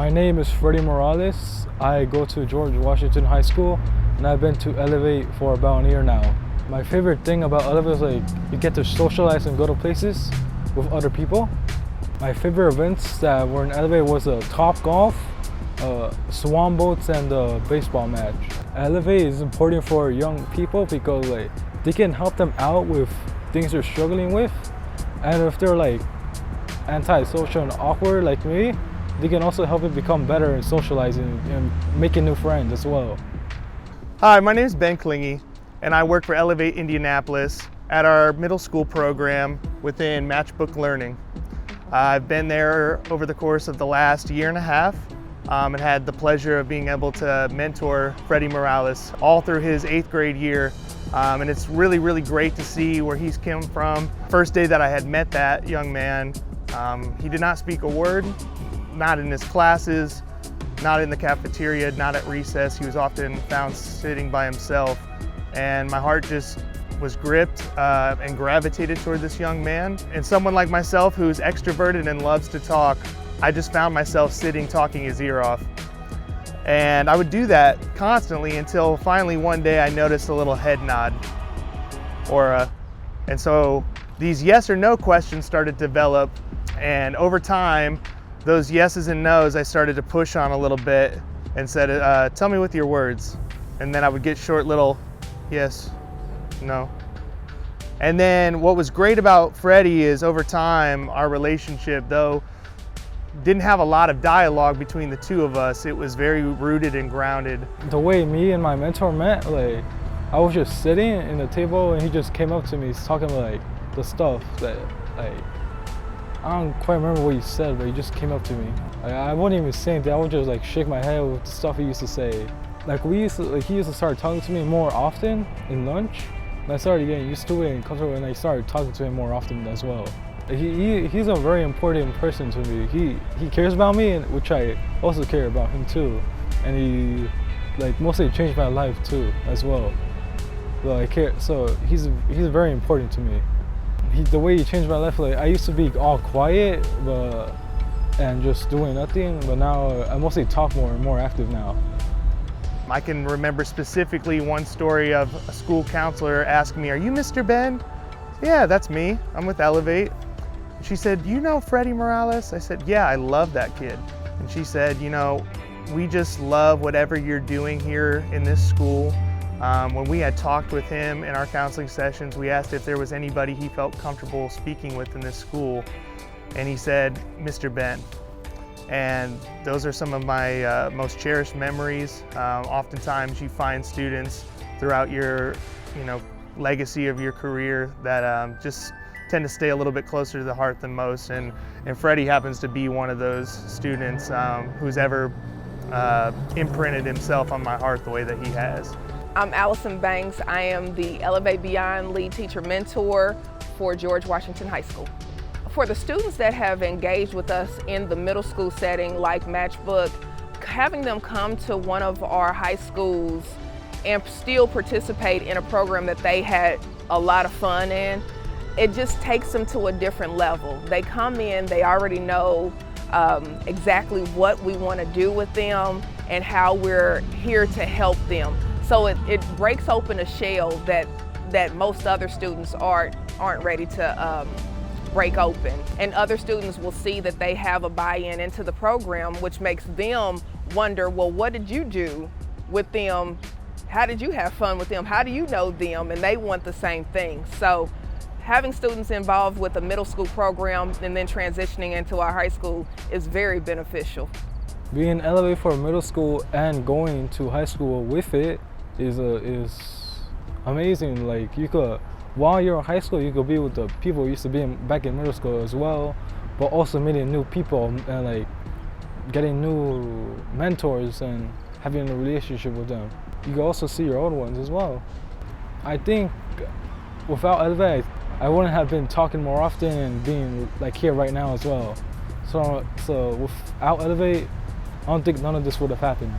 My name is Freddy Morales. I go to George Washington High School and I've been to Elevate for about a year now. My favorite thing about Elevate is you get to socialize and go to places with other people. My favorite events that were in Elevate was Top Golf, swan boats, and the baseball match. Elevate is important for young people because they can help them out with things they're struggling with, and if they're antisocial and awkward like me, they can also help them become better in socializing and making new friends as well. Hi, my name is Ben Klingy, and I work for Elevate Indianapolis at our middle school program within Matchbook Learning. I've been there over the course of the last year and a half and had the pleasure of being able to mentor Freddy Morales all through his 8th grade year. And it's really, really great to see where he's come from. First day that I had met that young man, he did not speak a word, not in his classes, not in the cafeteria, not at recess. He was often found sitting by himself. And my heart just was gripped and gravitated toward this young man. And someone like myself who's extroverted and loves to talk, I just found myself sitting talking his ear off. And I would do that constantly until finally one day I noticed a little head nod. And so these yes or no questions started to develop, and over time, those yeses and nos I started to push on a little bit and said, tell me with your words. And then I would get short little yes, no. And then what was great about Freddy is over time, our relationship, though didn't have a lot of dialogue between the two of us, it was very rooted and grounded. The way me and my mentor met, I was just sitting in the table and he just came up to me talking the stuff that I don't quite remember what he said, but he just came up to me. I wouldn't even say anything, I would just shake my head with the stuff he used to say. He used to start talking to me more often in lunch, and I started getting used to it and comfortable, and I started talking to him more often as well. He's a very important person to me. He cares about me, which I also care about him too. And he mostly changed my life too as well. So he's very important to me. The way he changed my life, I used to be all quiet and just doing nothing, but now I mostly talk more and more active now. I can remember specifically one story of a school counselor asking me, "Are you Mr. Ben?" "Yeah, that's me. I'm with Elevate." She said, "Do you know Freddy Morales?" I said, "Yeah, I love that kid." And she said, "We just love whatever you're doing here in this school." When we had talked with him in our counseling sessions, we asked if there was anybody he felt comfortable speaking with in this school. And he said, "Mr. Ben." And those are some of my most cherished memories. Oftentimes you find students throughout your legacy of your career that just tend to stay a little bit closer to the heart than most. And Freddy happens to be one of those students who's ever imprinted himself on my heart the way that he has. I'm Allison Banks. I am the Elevate Beyond Lead Teacher Mentor for George Washington High School. For the students that have engaged with us in the middle school setting like Matchbook, having them come to one of our high schools and still participate in a program that they had a lot of fun in, it just takes them to a different level. They come in, they already know exactly what we want to do with them and how we're here to help them. So it breaks open a shell that most other students aren't ready to break open. And other students will see that they have a buy-in into the program, which makes them wonder, well, what did you do with them? How did you have fun with them? How do you know them? And they want the same thing. So having students involved with a middle school program and then transitioning into our high school is very beneficial. Being Elevate for middle school and going to high school with it is amazing. While you're in high school, you could be with the people you used to be back in middle school as well, but also meeting new people and getting new mentors and having a relationship with them. You can also see your old ones as well. I think without Elevate, I wouldn't have been talking more often and being here right now as well. So without Elevate, I don't think none of this would have happened.